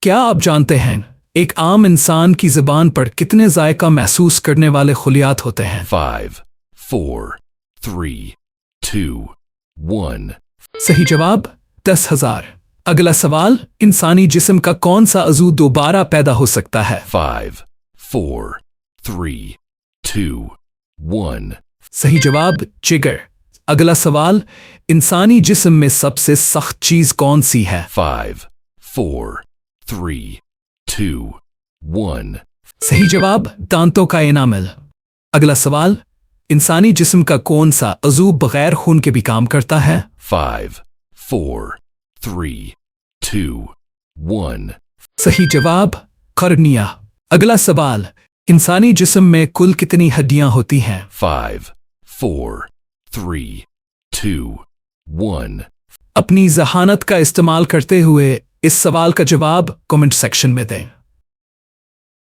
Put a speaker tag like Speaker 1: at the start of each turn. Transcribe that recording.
Speaker 1: क्या आप जानते हैं एक आम इंसान की ज़बान पर कितने जायका महसूस करने वाले खुलियात होते हैं?
Speaker 2: 5, 4, 3, 2, 1.
Speaker 1: सही जवाब 10,000। अगला सवाल, इंसानी जिस्म का कौन सा अज़ू दोबारा पैदा हो सकता है?
Speaker 2: 5, 4, 3, 2, 1.
Speaker 1: सही जवाब जिगर। अगला सवाल, इंसानी जिस्म में सबसे सख्त चीज कौन सी है?
Speaker 2: 5, 4, 3, 2, 1.
Speaker 1: सही जवाब दांतों का एनामल। अगला सवाल, इंसानी जिस्म का कौन सा अज़ू बगैर खून के भी काम करता है?
Speaker 2: 5, 4, 3, 2, 1.
Speaker 1: सही जवाब कर्निया। अगला सवाल, इंसानी जिस्म में कुल कितनी हड्डियां होती हैं?
Speaker 2: 5, 4, 3, 2, 1.
Speaker 1: अपनी जहानत का इस्तेमाल करते हुए इस सवाल का जवाब कमेंट सेक्शन में दें।